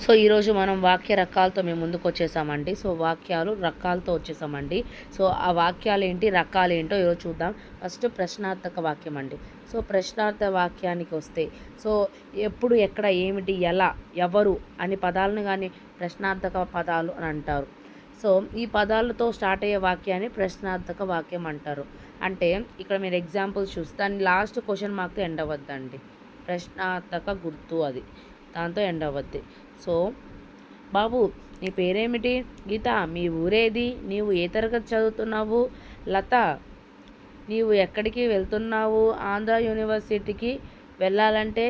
So ఈరోజు మనం వాక్య రకాలతో మేము ముందుకు వచ్చేసామండి. సో వాక్యాలు రకాలతో వచ్చేసామండి. సో ఆ వాక్యాలు ఏంటి, రకాలు ఏంటో ఈరోజు చూద్దాం. ఫస్ట్ ప్రశ్నార్థక వాక్యం అండి. సో ప్రశ్నార్థ వాక్యానికి వస్తే, సో ఎప్పుడు, ఎక్కడ, ఏమిటి, ఎలా, ఎవరు అని పదాలను కానీ ప్రశ్నార్థక పదాలు అని అంటారు. సో ఈ పదాలతో స్టార్ట్ అయ్యే వాక్యాన్ని ప్రశ్నార్థక వాక్యం అంటారు. అంటే ఇక్కడ మీరు ఎగ్జాంపుల్స్ చూస్తే దాని లాస్ట్ క్వశ్చన్ మార్క్తో ఎండ్ అవ్వద్దండి. ప్రశ్నార్థక గుర్తు అది, దాంతో ఎండ్ అవ్వద్ది. సో బాబు నీ పేరేమిటి? గీత మీ ఊరేది? నీవు ఏ తరగతి చదువుతున్నావు? లత నీవు ఎక్కడికి వెళ్తున్నావు? ఆంధ్ర యూనివర్సిటీకి వెళ్ళాలంటే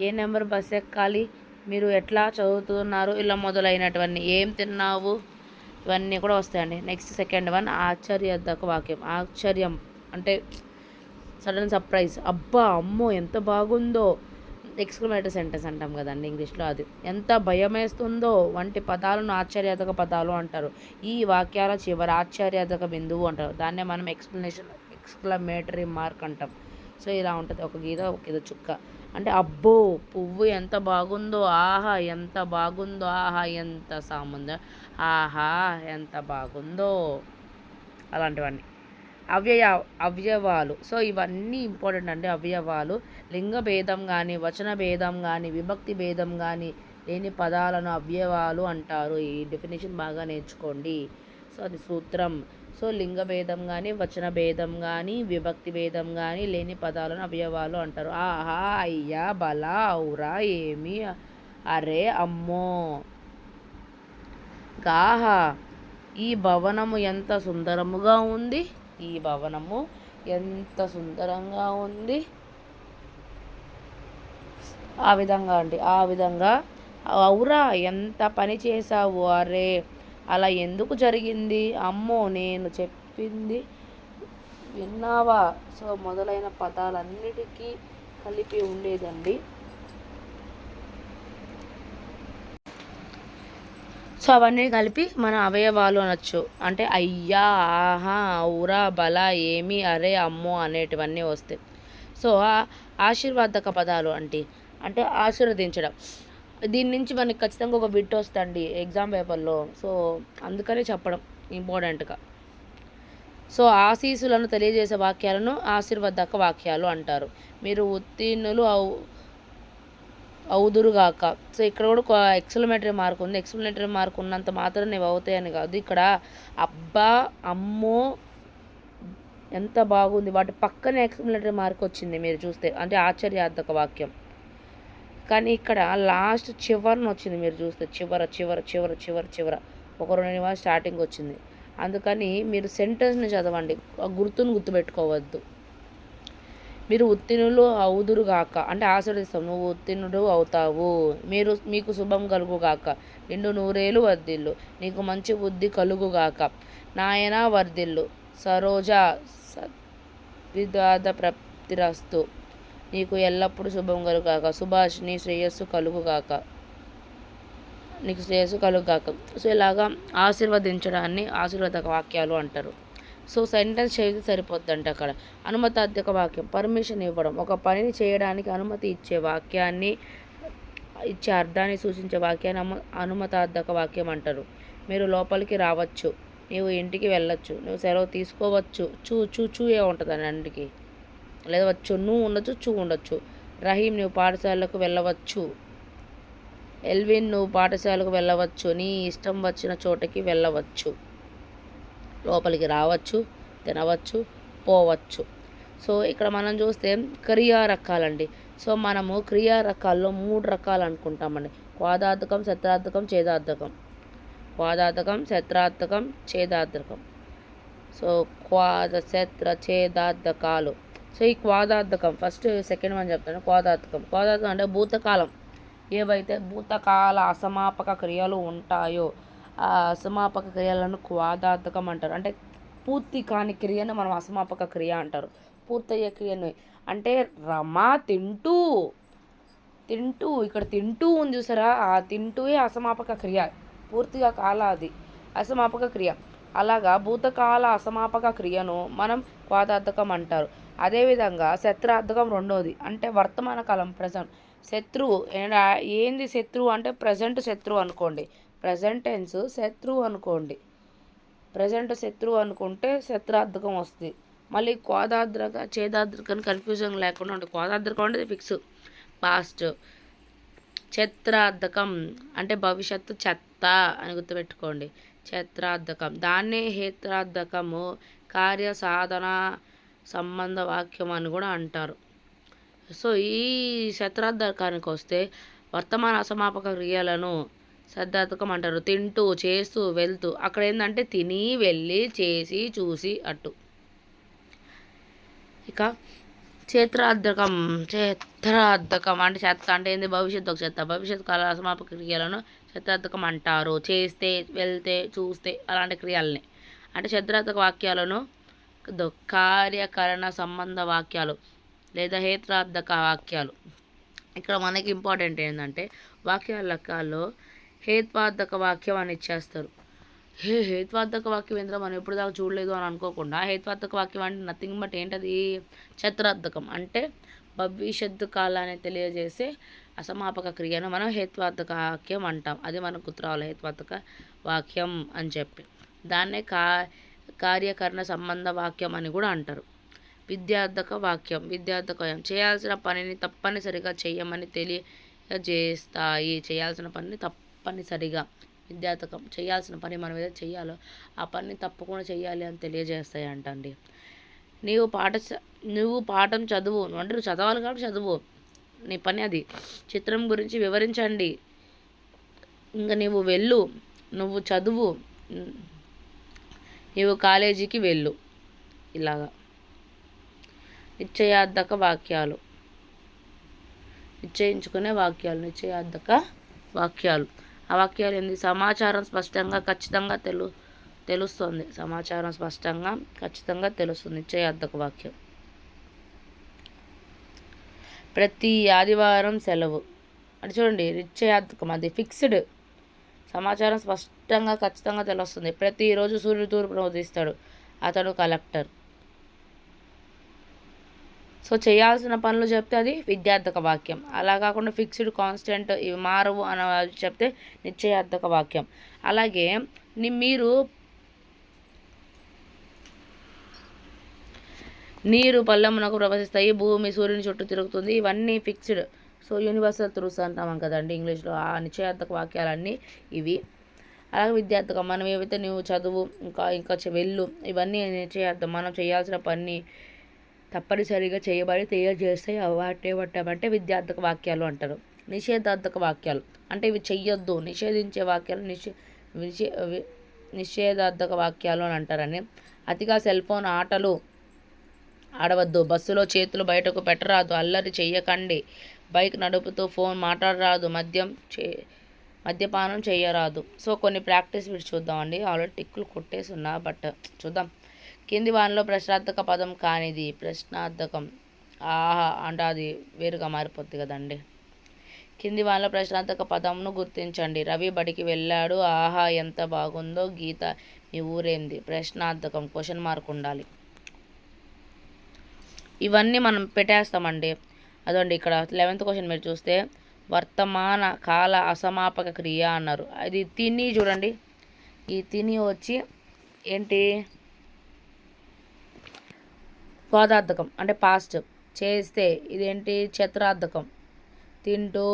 ఏ నెంబర్ బస్ ఎక్కాలి? మీరు ఎట్లా చదువుతున్నారు? ఇలా మొదలైనటువన్నీ. ఏం తిన్నావు? ఇవన్నీ కూడా వస్తాయండి. నెక్స్ట్ సెకండ్ వన్ ఆశ్చర్యార్థక వాక్యం. ఆశ్చర్యం అంటే సడన్ సర్ప్రైజ్. అబ్బా అమ్మో ఎంత బాగుందో, ఎక్స్క్లమేటరీ సెంటెన్స్ అంటాం కదండి ఇంగ్లీష్లో, అది. ఎంత భయమేస్తుందో వంటి పదాలను ఆశ్చర్యార్థక పదాలు అంటారు. ఈ వాక్యాల చివరి ఆశ్చర్యార్థక బిందువు అంటారు. దాన్నే మనం ఎక్స్క్లమేటరీ మార్క్ అంటాం. సో ఇలా ఉంటుంది. ఒక గీత ఒక గీత చుక్క అంటే అబ్బో పువ్వు ఎంత బాగుందో, ఆహా ఎంత బాగుందో, ఆహా ఎంత సాముందో, ఆహా ఎంత బాగుందో, అలాంటివన్నీ. అవయవాలు. సో ఇవన్నీ ఇంపార్టెంట్ అండి. అవయవాలు లింగ భేదం కానీ, వచన భేదం కానీ, విభక్తి భేదం కానీ లేని పదాలను అవయవాలు అంటారు. ఈ డెఫినేషన్ బాగా నేర్చుకోండి. సో అది సూత్రం. సో లింగ భేదం కానీ, వచన భేదం కానీ, విభక్తి భేదం కానీ లేని పదాలను అవయవాలు అంటారు. ఆహా, అయ్యా, బల, ఔరా, ఏమి, అరే, అమ్మో, గాహా ఈ భవనము ఎంత సుందరముగా ఉంది. ఈ భవనము ఎంత సుందరంగా ఉంది. ఆ విధంగా అండి. ఆ విధంగా ఔరా ఎంత పని చేశావు, అరే అలా ఎందుకు జరిగింది, అమ్మో నేను చెప్పింది విన్నావా. సో మొదలైన పదాలన్నిటికీ కలిపి ఉండేదండి. సో అవన్నీ కలిపి మన అవయవాలు అనొచ్చు. అంటే అయ్యా, ఆహా, ఔరా, బల, ఏమి, అరే, అమ్మో అనేటివన్నీ వస్తాయి. సో ఆశీర్వాదక పదాలు అంటే ఆశీర్వదించడం. దీని నుంచి మనకి ఖచ్చితంగా ఒక బిట్ వస్తుంది ఎగ్జామ్ పేపర్లో. సో అందుకనే చెప్పడం ఇంపార్టెంట్గా. సో ఆశీస్సులను తెలియజేసే వాక్యాలను ఆశీర్వాదక వాక్యాలు అంటారు. మీరు ఉత్తీర్ణులు అవుదురుగాక. సో ఇక్కడ కూడా ఎక్స్క్లమేటరీ మార్క్ ఉంది. ఎక్స్క్లమేటరీ మార్క్ ఉన్నంత మాత్రం నీవు అవుతాయని కాదు. ఇక్కడ అబ్బా, అమ్మో ఎంత బాగుంది వాటి పక్కనే ఎక్స్క్లమేటరీ మార్క్ వచ్చింది మీరు చూస్తే, అంటే ఆశ్చర్యార్థక వాక్యం. కానీ ఇక్కడ లాస్ట్ చివరన వచ్చింది మీరు చూస్తే, చివర చివర చివర చివర చివర ఒక 2 నిమిషాలు స్టార్టింగ్ వచ్చింది. అందుకని మీరు సెంటెన్స్ని చదవండి, గుర్తును గుర్తుపెట్టుకోవద్దు. మీరు ఉత్తీర్ణులు అవుదురుగాక అంటే ఆశీర్వదిస్తాం. నువ్వు ఉత్తీర్ణుడు అవుతావు. మీకు శుభం కలుగుగాక. నిండు నూరేళ్ళు వర్ధిల్లు. నీకు మంచి బుద్ధి కలుగుగాక. నాయన వర్ధిల్లు. సరోజ సద్విద్వాద ప్రాప్తిరస్తు. నీకు ఎల్లప్పుడూ శుభం కలుగుగాక. సుభాష్ నీ శ్రేయస్సు కలుగుగాక. నీకు శ్రేయస్సు కలుగుగాక. సో ఇలాగా ఆశీర్వదించడాన్ని ఆశీర్వాదక వాక్యాలు అంటారు. సో సెంటెన్స్ చేసి సరిపోద్దంట అక్కడ. అనుమతార్థక వాక్యం పర్మిషన్ ఇవ్వడం. ఒక పనిని చేయడానికి అనుమతి ఇచ్చే వాక్యాన్ని, ఇచ్చే అర్థాన్ని సూచించే వాక్యాన్ని అనుమతార్థక వాక్యం అంటారు. మీరు లోపలికి రావచ్చు. నీవు ఇంటికి వెళ్ళొచ్చు. నువ్వు సెలవు తీసుకోవచ్చు. చూయే ఉంటుంది అన్నింటికి. లేదా వచ్చు నువ్వు ఉండొచ్చు, చూ ఉండొచ్చు. రహీం నువ్వు పాఠశాలకు వెళ్ళవచ్చు. ఎల్విన్ నువ్వు పాఠశాలకు వెళ్ళవచ్చు. నీ ఇష్టం వచ్చిన చోటకి వెళ్ళవచ్చు. లోపలికి రావచ్చు, తినవచ్చు, పోవచ్చు. సో ఇక్కడ మనం చూస్తే క్రియా రకాలండి. సో మనము క్రియా రకాల్లో 3 రకాలు అనుకుంటామండి. క్వాదార్థకం, శత్రార్థకం, ఛేదార్థకం. క్వాదార్థకం, శత్రార్థకం, ఛేదార్థకం. సో క్వాద, శత్ర, ఛేదార్థకాలు. సో ఈ క్వాదార్థకం ఫస్ట్ సెకండ్ వన్ చెప్తాను. క్వాదార్థకం అంటే భూతకాలం ఏవైతే భూతకాల అసమాపక క్రియలు ఉంటాయో ఆ అసమాపక క్రియలను క్వాదార్థకం అంటారు. అంటే పూర్తి కాని క్రియను మనం అసమాపక క్రియ అంటారు. పూర్తయ్యే క్రియను అంటే రమ తింటూ ఇక్కడ తింటూ ఉంది చూసారా, ఆ తింటూయే అసమాపక క్రియ. పూర్తిగా కాల అది అసమాపక క్రియ. అలాగా భూతకాల అసమాపక క్రియను మనం క్వాదార్థకం అంటారు. అదేవిధంగా శత్రార్థకం రెండోది అంటే వర్తమాన కాలం, ప్రజెంట్. శత్రువు ఏంది శత్రువు అంటే ప్రజెంట్ శత్రువు అనుకోండి. ప్రజెంట్ టెన్స్ శత్రువు అనుకోండి. ప్రజెంట్ శత్రువు అనుకుంటే శత్రార్థకం వస్తుంది. మళ్ళీ కోదాద్రక చేదాద్రకని కన్ఫ్యూజన్ లేకుండా ఉంటుంది. కోదాద్రకం అంటే ఫిక్స్ పాస్ట్. ఛత్రార్థకం అంటే భవిష్యత్తు చెత్త అని గుర్తుపెట్టుకోండి. ఛత్రార్థకం దాన్నే హేత్రార్థకము కార్యసాధన సంబంధ వాక్యం అని కూడా అంటారు. సో ఈ శత్రార్థకానికి వస్తే వర్తమాన అసమాపక క్రియలను శ్రద్ధార్థకం అంటారు. తింటూ చేస్తూ వెళ్తూ అక్కడ ఏంటంటే తిని వెళ్ళి చేసి చూసి అట్టు. ఇక క్షేత్రార్థకం అంటే చెత్త అంటే ఏంది భవిష్యత్తు ఒక చెత్త. భవిష్యత్తు కాల అసమాపక క్రియలను క్షేత్రార్థకం అంటారు. చేస్తే వెళ్తే చూస్తే అలాంటి క్రియల్ని. అంటే క్షేత్రార్థక వాక్యాలను కార్యకరణ సంబంధ వాక్యాలు లేదా హేత్రార్థక వాక్యాలు. ఇక్కడ మనకి ఇంపార్టెంట్ ఏంటంటే వాక్యాల లెక్కల్లో హేత్వార్థక వాక్యం అని ఇచ్చేస్తారు. హేత్వార్థక వాక్యం ఏంటో మనం ఎప్పుడు దాకా చూడలేదు అని అనుకోకుండా హేత్వార్థక వాక్యం అంటే నథింగ్ బట్ ఏంటది ఛత్రార్థకం అంటే భవిష్యత్తు కాలాన్ని తెలియజేసే అసమాపక క్రియను మనం హేత్వార్థక వాక్యం అంటాం. అది మనకు గుర్తు రావాలి హేత్వార్థక వాక్యం అని చెప్పి. దాన్నే కార్యకరణ సంబంధ వాక్యం అని కూడా అంటారు. విద్యార్థక వాక్యం చేయాల్సిన పనిని తప్పనిసరిగా చేయమని తెలియజేస్తాయి. చేయాల్సిన పనిని తప్పనిసరిగా విద్యార్థకం చేయాల్సిన పని మనం ఏదైతే చేయాలో ఆ పనిని తప్పకుండా చేయాలి అని తెలియజేస్తాయి అంటండి. నువ్వు పాఠం చదువు అంటే నువ్వు చదవాలి కాబట్టి చదువు, నీ పని అది. చిత్రం గురించి వివరించండి. ఇంకా నువ్వు వెళ్ళు, నువ్వు చదువు, నువ్వు కాలేజీకి వెళ్ళు. ఇలాగా నిశ్చయార్థక వాక్యాలు నిశ్చయించుకునే వాక్యాలు నిశ్చయార్థక వాక్యాలు. ఆ వాక్యాలు ఏంది సమాచారం స్పష్టంగా ఖచ్చితంగా తెలుస్తుంది. సమాచారం స్పష్టంగా ఖచ్చితంగా తెలుస్తుంది నిశ్చయార్థక వాక్యం. ప్రతి ఆదివారం సెలవు అంటే చూడండి నిశ్చయార్థకం అది ఫిక్స్డ్. సమాచారం స్పష్టంగా ఖచ్చితంగా తెలుస్తుంది. ప్రతిరోజు సూర్యుడు తూర్పున ఉదయిస్తాడు, అతడు కలెక్టర్. సో చేయాల్సిన పనులు చెప్తే అది విద్యార్థక వాక్యం. అలా కాకుండా ఫిక్స్డ్ కాన్స్టెంట్ ఇవి మారవు అని చెప్తే నిశ్చయార్థక వాక్యం. అలాగే నీరు పల్లెమునకు ప్రవహిస్తాయి, భూమి సూర్యుని చుట్టూ తిరుగుతుంది, ఇవన్నీ ఫిక్స్డ్. సో యూనివర్సల్ ట్రూత్స్ అంటాం కదండి ఇంగ్లీష్లో. ఆ నిశ్చయార్థక వాక్యాలన్నీ ఇవి. అలాగే విద్యార్థకం మనం ఏవైతే నువ్వు చదువు ఇంకా వెళ్ళు ఇవన్నీ నిశ్చయార్థం. మనం చేయాల్సిన పని తప్పనిసరిగా చేయబడి తెలియజేస్తాయి. వాటేమంటే విద్యార్థక వాక్యాలు అంటారు. నిషేధార్థక వాక్యాలు అంటే ఇవి చెయ్యొద్దు, నిషేధించే వాక్యాలు నిషేధార్థక వాక్యాలు అని అంటారని. అతిగా సెల్ ఫోన్ ఆటలు ఆడవద్దు, బస్సులో చేతులు బయటకు పెట్టరాదు, అల్లరి చెయ్యకండి, బైక్ నడుపుతూ ఫోన్ మాట్లాడరాదు, మద్యపానం చేయరాదు. సో కొన్ని ప్రాక్టీస్ బిట్స్ చూద్దామండి. ఆల్రెడీ టిక్కులు కొట్టేసి ఉన్నా బట్ చూద్దాం. కింది వానిలో ప్రశ్నార్థక పదం కానిది. ప్రశ్నార్థకం ఆహా అంటే అది వేరుగా మారిపోద్ది కదండి. కింది వానిలో ప్రశ్నార్థక పదంను గుర్తించండి. రవి బడికి వెళ్ళాడు, ఆహా ఎంత బాగుందో. గీత మీ ఊరేంది. ప్రశ్నార్థకం క్వశ్చన్ మార్క్ ఉండాలి. ఇవన్నీ మనం పెట్టేస్తామండి. అదండి ఇక్కడ 11th క్వశ్చన్ మీరు చూస్తే వర్తమాన కాల అసమాపక క్రియ అన్నారు. అది తిని చూడండి. ఈ తిని వచ్చి ఏంటి కోదార్థకం అంటే పాస్ట్. చేస్తే ఇదేంటి ఛత్రార్థకం. తింటూ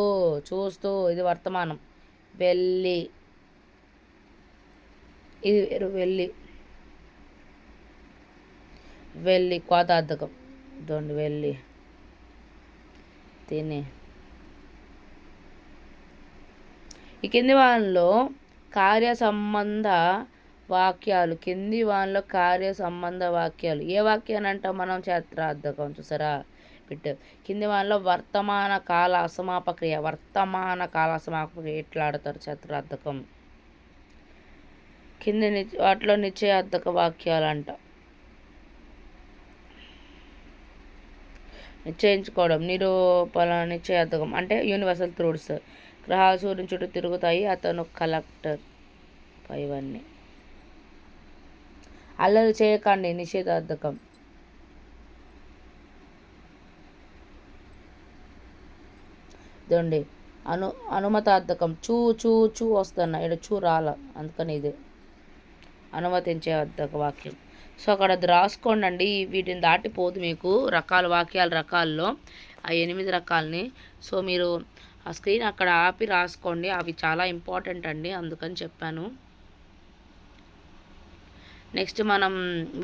చూస్తూ ఇది వర్తమానం. వెళ్ళి ఇది వెళ్ళి కోదార్థకం. ఇదండి వెళ్ళి తిని. ఈ కింది వాళ్ళలో కార్య సంబంధ వాక్యాలు ఏ వాక్యాన్ని అంటాం మనం ఛత్రార్థకం. చూసారా బిట్. కింది వాళ్ళలో వర్తమాన కాల అసమాపక్రియ ఎట్లా ఆడతారు ఛత్రార్థకం. కింది వాటిలో నిశ్చయార్థక వాక్యాలు అంట. నిశ్చయించుకోవడం. నిరూపణ నిశ్చయార్థకం అంటే యూనివర్సల్ ట్రూత్స్. గ్రహాలు సూర్యుని చుట్టూ తిరుగుతాయి, అతను కలెక్టర్. ఇవన్నీ అల్లరి చేయకండి నిషేధార్థకం. ఇదండి అనుమతార్థకం చూ చూ చూ వస్తున్నా ఇక్కడ చూ రాల, అందుకని ఇది అనుమతించే అర్థక వాక్యం. సో అక్కడ అది రాసుకోండి. వీటిని దాటిపోదు మీకు వాక్యాల రకాల్లో ఆ 8 రకాలని. సో మీరు ఆ స్క్రీన్ అక్కడ ఆపి రాసుకోండి, అవి చాలా ఇంపార్టెంట్ అండి, అందుకని చెప్పాను. నెక్స్ట్ మనం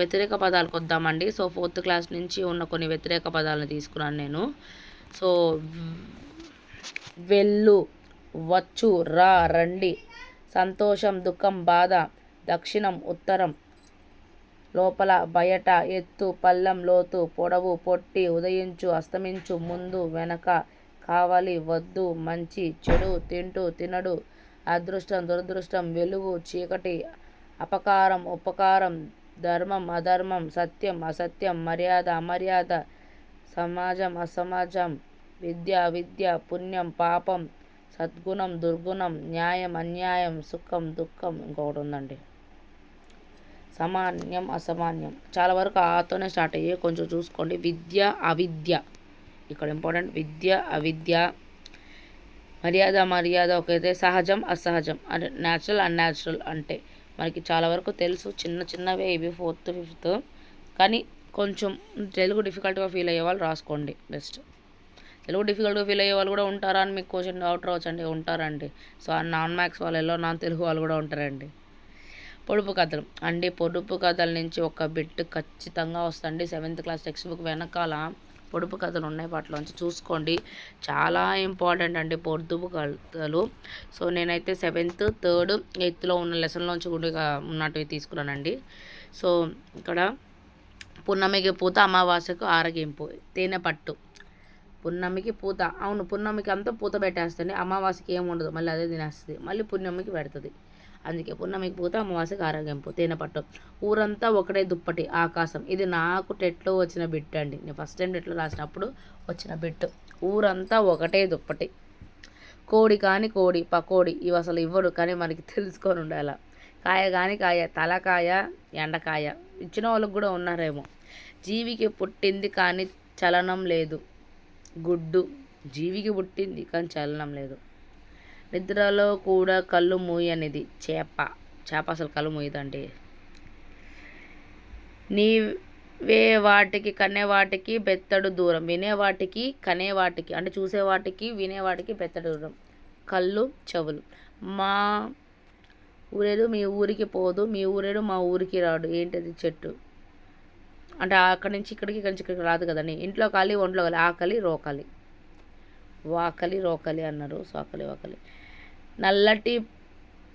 వ్యతిరేక పదాలకు వద్దామండి. సో 4th క్లాస్ నుంచి ఉన్న కొన్ని వ్యతిరేక పదాలను తీసుకున్నాను నేను. సో వెళ్ళు, వచ్చు, రా, రండి, సంతోషం, దుఃఖం, బాధ, దక్షిణం, ఉత్తరం, లోపల, బయట, ఎత్తు, పల్లం, లోతు, పొడవు, పొట్టి, ఉదయించు, అస్తమించు, ముందు, వెనక, కావాలి, వద్దు, మంచి, చెడు, తింటూ, తినడు, అదృష్టం, దురదృష్టం, వెలుగు, చీకటి, అపకారం, ఉపకారం, ధర్మం, అధర్మం, సత్యం, అసత్యం, మర్యాద, అమర్యాద, సమాజం, అసమాజం, విద్య, అవిద్య, పుణ్యం, పాపం, సద్గుణం, దుర్గుణం, న్యాయం, అన్యాయం, సుఖం, దుఃఖం, ఇంకొకటి ఉందండి సామాన్యం, అసామాన్యం. చాలా వరకు ఆతోనే స్టార్ట్ అయ్యి కొంచెం చూసుకోండి. విద్య, అవిద్య, ఇక్కడ ఇంపార్టెంట్. విద్య, అవిద్య, మర్యాద, మర్యాద ఒకైతే, సహజం, అసహజం, అంటే న్యాచురల్, అన్యాచురల్. అంటే మనకి చాలా వరకు తెలుసు, చిన్న చిన్నవే ఇవి 4th 5th, కానీ కొంచెం తెలుగు డిఫికల్ట్గా ఫీల్ అయ్యే వాళ్ళు రాసుకోండి బెస్ట్. తెలుగు డిఫికల్ట్గా ఫీల్ అయ్యే వాళ్ళు కూడా ఉంటారా అని మీకు క్వశ్చన్ డౌట్ రావచ్చండి. ఉంటారండి. సో నాన్ మ్యాథ్స్ వాళ్ళలో నాన్ తెలుగు వాళ్ళు కూడా ఉంటారండి. పొడుపు కథలు అండి. పొడుపు కథల నుంచి ఒక బిట్ ఖచ్చితంగా వస్తుంది. 7th క్లాస్ టెక్స్ట్ బుక్ వెనకాల పొడుపు కథలు ఉన్నాయి, వాటిలోంచి చూసుకోండి. చాలా ఇంపార్టెంట్ అండి పొడుపు కథలు. సో నేనైతే 7th 3rd 8thలో ఉన్న లెసన్లోంచి కూడా ఉన్నట్టువి తీసుకున్నానండి. సో ఇక్కడ పున్నమికి పూత, అమావాస్యకు ఆరగింపు, తేనె పట్టు. పున్నమికి పూత, అవును పున్నమికి అంతా పూత పెట్టేస్తుంది, అమావాస్యకి ఏముండదు, మళ్ళీ అదే తినేస్తుంది, మళ్ళీ పున్నమికి పెడుతుంది. అందుకే పున్నమికి పూత, అమావాస్యకి ఆరగింపు, తేనె పట్టు. ఊరంతా ఒకటే దుప్పటి, ఆకాశం. ఇది నాకు టెట్లో వచ్చిన బిట్ అండి. నేను ఫస్ట్ టైం టెట్లో రాసినప్పుడు వచ్చిన బిట్. ఊరంతా ఒకటే దుప్పటి. కోడి కాని కోడి, పకోడి, ఇవి అసలు ఇవ్వడు, కానీ మనకి తెలుసుకొని ఉండాలి. కాయ కాని కాయ, తలకాయ, ఎండకాయ. ఇచ్చిన వాళ్ళకి కూడా ఉన్నారేమో. జీవికి పుట్టింది కానీ చలనం లేదు, గుడ్డు. జీవికి పుట్టింది కానీ చలనం లేదు. నిద్రలో కూడా కళ్ళు మూయనిది, చేప. చేప అసలు కళ్ళు మూయదండి. నీవే వాటికి కనేవాటికి బెత్తడు దూరం, వినేవాటికి కనేవాటికి, అంటే చూసేవాటికి వినేవాటికి బెత్తడు దూరం. కళ్ళు, చెవులు. మా ఊరేడు మీ ఊరికి పోదు, మీ ఊరేడు మా ఊరికి రాడు. ఏంటది? చెట్టు. అంటే అక్కడి నుంచి ఇక్కడికి, ఇక్కడి నుంచి ఇక్కడికి రాదు కదండి. ఇంట్లో కాలి, ఒంట్లో కాలి, ఆకలి, రోకలి, వాకలి, రోకలి అన్నారు. సో ఆకలి, వాకలి. నల్లటి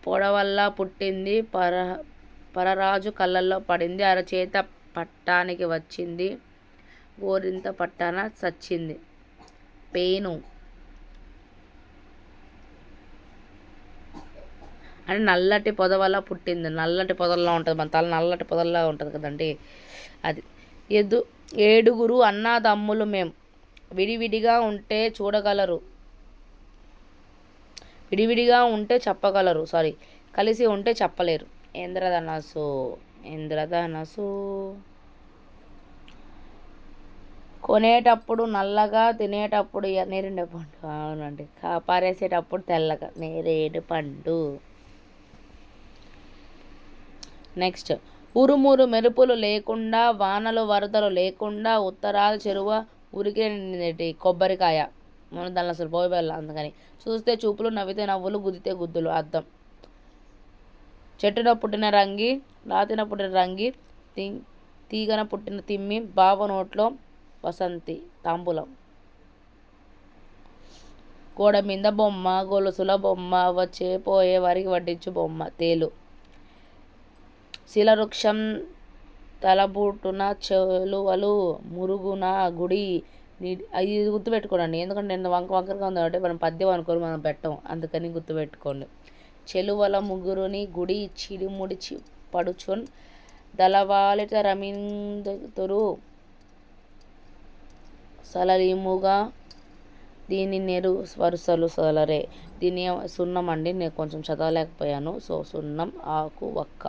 పొడవల్లా పుట్టింది, పరరాజు కళ్ళల్లో పడింది, అరచేత పట్టానికి వచ్చింది, గోరింత పట్టాన చచ్చింది. పేను అంటే నల్లటి పొదవల్ల పుట్టింది. నల్లటి పొదల్లో ఉంటుంది, మన తల నల్లటి పొదల్లా ఉంటుంది కదండి, అది. 7 అన్నదమ్ములు మేం, విడివిడిగా ఉంటే చూడగలరు, విడివిడిగా ఉంటే చెప్పగలరు, కలిసి ఉంటే చెప్పలేరు. ఇంద్రధనస్సు, ఇంద్రధనస్సు. కొనేటప్పుడు నల్లగా, తినేటప్పుడు నేరేడు పండు. అవునండి. పారేసేటప్పుడు తెల్లగా, నేరేడు పండు. నెక్స్ట్, ఉరుమురు మెరుపులు లేకుండా, వానలు వరదలు లేకుండా, ఉత్తరాల చెరువ ఉరికేటి కొబ్బరికాయ. మనం దానిలో అసలు పోయిబెళ్ళ, అందుకని. చూస్తే చూపులు, నవ్వితే నవ్వులు, గుద్దితే గుద్దులు. అర్థం. చెట్టున పుట్టిన రంగి, రాతిన పుట్టిన రంగి, తీగన పుట్టిన తిమ్మి, బావ నోట్లో వసంతి, తాంబూలం. గోడ మీద బొమ్మ, గొలుసుల బొమ్మ, వచ్చే పోయే వారికి వడ్డించు బొమ్మ, తేలు. శిలవృక్షం తలబూటున చెలువలు, మురుగున గుడి. ఇది గుర్తుపెట్టుకోండి, ఎందుకంటే నేను వంకరగా ఉంది కాబట్టి మనం పద్యం అనుకోని మనం పెట్టం, అందుకని గుర్తుపెట్టుకోండి. చెలువల ముగ్గురుని గుడి, చిడిముడి పడుచున్ దళవాలిట రమిందురు, సలలిముగా దీని నెరు వరుసలు సలరే. దీని సున్నం అండి, నేను కొంచెం చదవలేకపోయాను. సో సున్నం, ఆకు, వక్క.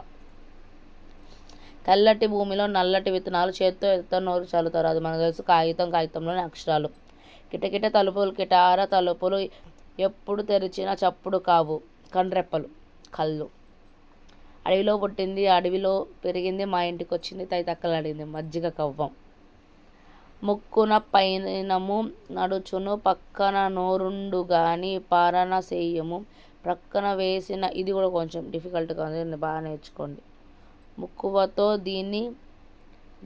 తెల్లటి భూమిలో నల్లటి విత్తనాలు, చేత్తో నోరు చల్లుతారు, అది మనకు తెలుసు. కాగితంలోని అక్షరాలు. కిటకిట తలుపులు కిటార తలుపులు ఎప్పుడు తెరిచిన చప్పుడు కావు కండ్రెప్పలు కళ్ళు. అడవిలో పుట్టింది అడవిలో పెరిగింది మా ఇంటికి వచ్చింది తైతక్కలాడింది మజ్జిగ కవ్వం. ముక్కున పైనము నడుచును పక్కన నోరుండు గాని పారన సేయము ప్రక్కన వేసిన. ఇది కూడా కొంచెం డిఫికల్ట్గా ఉంది, బాగా నేర్చుకోండి. ముక్కువతో దీన్ని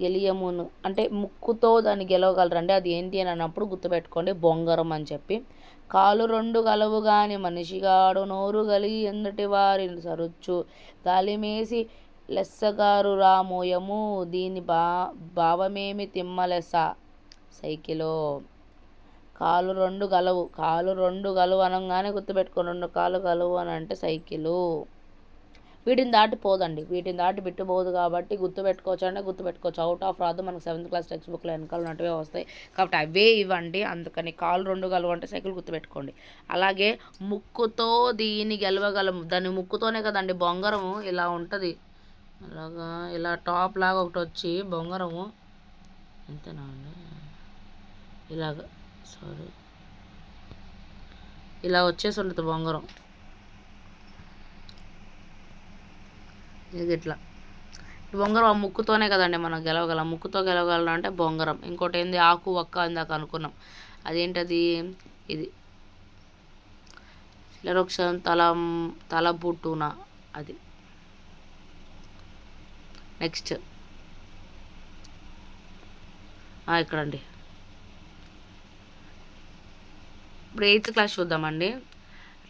గెలియమును అంటే ముక్కుతో దాన్ని గెలవగలరండి. అది ఏంటి అని అన్నప్పుడు గుర్తుపెట్టుకోండి, బొంగరం అని చెప్పి. కాలు రెండు గలవు గాని మనిషిగాడు నోరు గలిగి ఎందటి వారిని సరుచ్చు గాలిమేసి లెస్సగారు రామోయము దీని భావమేమి తిమ్మలెస సైకిలో. కాలు రెండు గలవు అనగానే గుర్తుపెట్టుకో, 2 కాళ్ళు గలవు అని అంటే సైకిలు. వీటిని దాటిపోదండి, వీటిని దాటి బిట్టుపోదు కాబట్టి గుర్తుపెట్టుకోవచ్చు అంటే గుర్తుపెట్టుకోవచ్చు. అవుట్ ఆఫ్ రాదు, మనకు 7th క్లాస్ టెక్స్ట్ బుక్లో వెనకాల ఉన్నట్టువే వస్తాయి కాబట్టి అవే ఇవ్వండి. అందుకని కాలు రెండు గలవు అంటే సైకిల్ గుర్తుపెట్టుకోండి. అలాగే ముక్కుతో దీన్ని గెలవగలము, దాన్ని ముక్కుతోనే కదండి బొంగరము ఇలా ఉంటుంది, అలాగా ఇలా టాప్ లాగా ఒకటి వచ్చి బొంగరము అంతేనా అండి, ఇలాగ సారీ ఇలా వచ్చేసి ఉంటుంది బొంగరం. ఇది ఇట్లా బొంగరం ఆ ముక్కుతోనే కదండి మనం గెలవగలం, ముక్కుతో గెలవగలం అంటే బొంగరం. ఇంకోటి ఏంది ఆకు ఒక్క ఇందాక అనుకున్నాం, అదేంటది ఇది శిలవృక్షం తలబుట్టున అది. నెక్స్ట్ ఇక్కడండి ఇప్పుడు 8th క్లాస్ చూద్దామండి.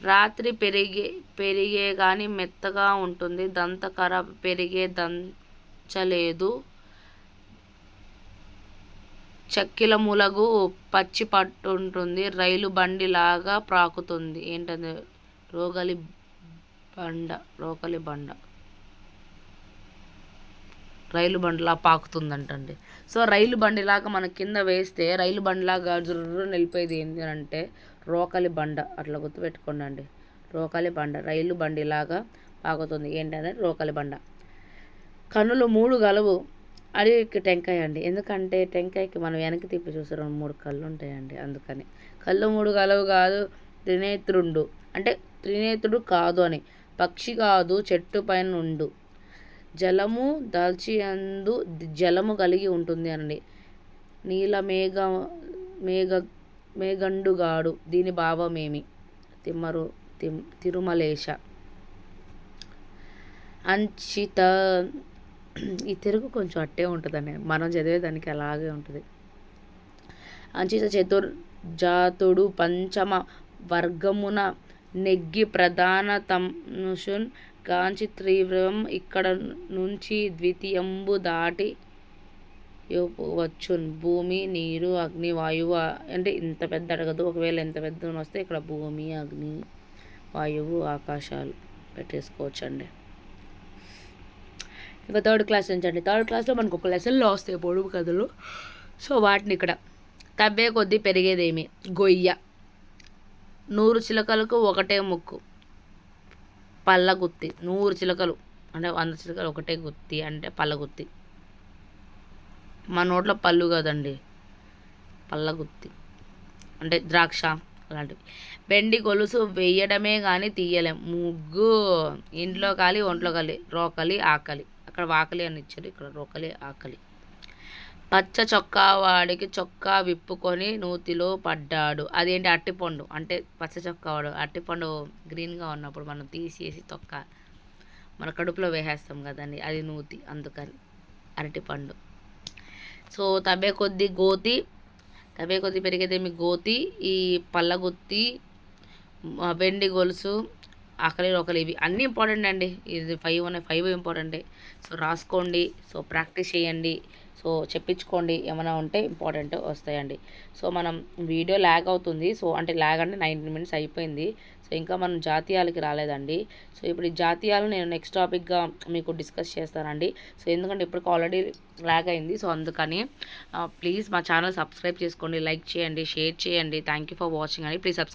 రాత్రి పెరిగే కానీ మెత్తగా ఉంటుంది, దంతకర పెరిగే దంచలేదు, చక్కిల ములగు పచ్చి పట్టుంటుంది, రైలు బండిలాగా ప్రాకుతుంది. ఏంటది రోకలి బండ రైలు బండిలా పాకుతుందంటండి. సో రైలు బండిలాగా మన కింద వేస్తే రైలు బండిలాగా జుర్రు నిలిపేది ఏంటి అంటే రోకలి బండ. అట్లా గుర్తుపెట్టుకోండి అండి, రోకలి బండ రైలు బండిలాగా పాకుతుంది. ఏంటంటే రోకలి బండ. కన్నులు 3 గలవు అది టెంకాయ అండి, ఎందుకంటే టెంకాయకి మనం వెనక్కి తిప్పి చూస్తే 2-3 కళ్ళు ఉంటాయండి, అందుకని. కళ్ళు 3 గలవు కాదు త్రినేత్రుండు అంటే త్రినేత్రుడు కాదు అని. పక్షి కాదు చెట్టు పైన ఉండు, జలము దాల్చియందు జలము కలిగి ఉంటుంది అండి. నీల మేఘండుగాడు దీని భావమేమి తిరుమలేశ. అంచిత ఈ తెలుగు కొంచెం అట్టే ఉంటుందండి, మనం చదివేదానికి అలాగే ఉంటుంది. అంచిత చతుర్జాతుడు పంచమ వర్గమున నెగ్గి ప్రధాన తనుషున్ గాంచి త్రివ్రం ఇక్కడ నుంచి ద్వితీయంబు దాటి వచ్చున్. భూమి నీరు అగ్ని వాయువు అంటే ఇంత పెద్ద అడగదు, ఒకవేళ ఎంత పెద్ద వస్తే ఇక్కడ భూమి అగ్ని వాయువు ఆకాశాలు పెట్టేసుకోవచ్చండి. ఇంకా 3rd క్లాస్ నుంచి అండి. 3rd క్లాస్లో మనకు ఒక లెసన్లో వస్తాయి పొడుపు కథలు. సో వాటిని ఇక్కడ తవ్వే కొద్దీ పెరిగేదేమి గొయ్య, 100 చిలకలకు ఒకటే ముక్కు, పల్లగుత్తి. 100 చిలకలు అంటే 100 చిలకలు ఒకటే గుత్తి అంటే పల్లగుత్తి. మా నోట్లో పళ్ళు కదండి, పల్లగుత్తి అంటే ద్రాక్ష అలాంటివి. బెండి గొలుసు వేయడమే కానీ తీయలేం, ముగ్గు ఇంట్లో కాలి ఒంట్లో కాలి, రోకలి ఆకలి. అక్కడ వాకలి అని ఇచ్చారు, ఇక్కడ రోకలి ఆకలి. పచ్చ చొక్కా వాడికి చొక్కా విప్పుకొని నూతిలో పడ్డాడు. అదేంటి అరటిపండు అంటే పచ్చ చొక్కా వాడు అరటిపండు గ్రీన్గా ఉన్నప్పుడు మనం తీసేసి తొక్క మన కడుపులో వేసేస్తాం కదండి, అది నూతి, అందుకని అరటిపండు. సో తవ్వే కొద్ది పెరిగేదేమి గోతి, ఈ పల్లగుత్తి, వెండి గొలుసు, ఆకలి రోకలి, ఇవి అన్నీ ఇంపార్టెంట్ అండి. ఇది 5 ఇంపార్టెంటే. సో రాసుకోండి, సో ప్రాక్టీస్ చేయండి, సో చెప్పించుకోండి, ఏమైనా ఉంటే ఇంపార్టెంట్ వస్తాయండి. సో మనం వీడియో ల్యాగ్ అవుతుంది, సో అంటే ల్యాగ్ అంటే 19 minutes అయిపోయింది. సో ఇంకా మనం జాతీయాలకి రాలేదండి. సో ఇప్పుడు ఈ జాతీయాలు నేను నెక్స్ట్ టాపిక్గా మీకు డిస్కస్ చేస్తానండి. సో ఎందుకంటే ఇప్పటికి ఆల్రెడీ ల్యాగ్ అయింది, సో అందుకని ప్లీజ్ మా ఛానల్ సబ్స్క్రైబ్ చేసుకోండి, లైక్ చేయండి, షేర్ చేయండి. థ్యాంక్ యూ ఫర్ వాచింగ్ అండి. Please subscribe.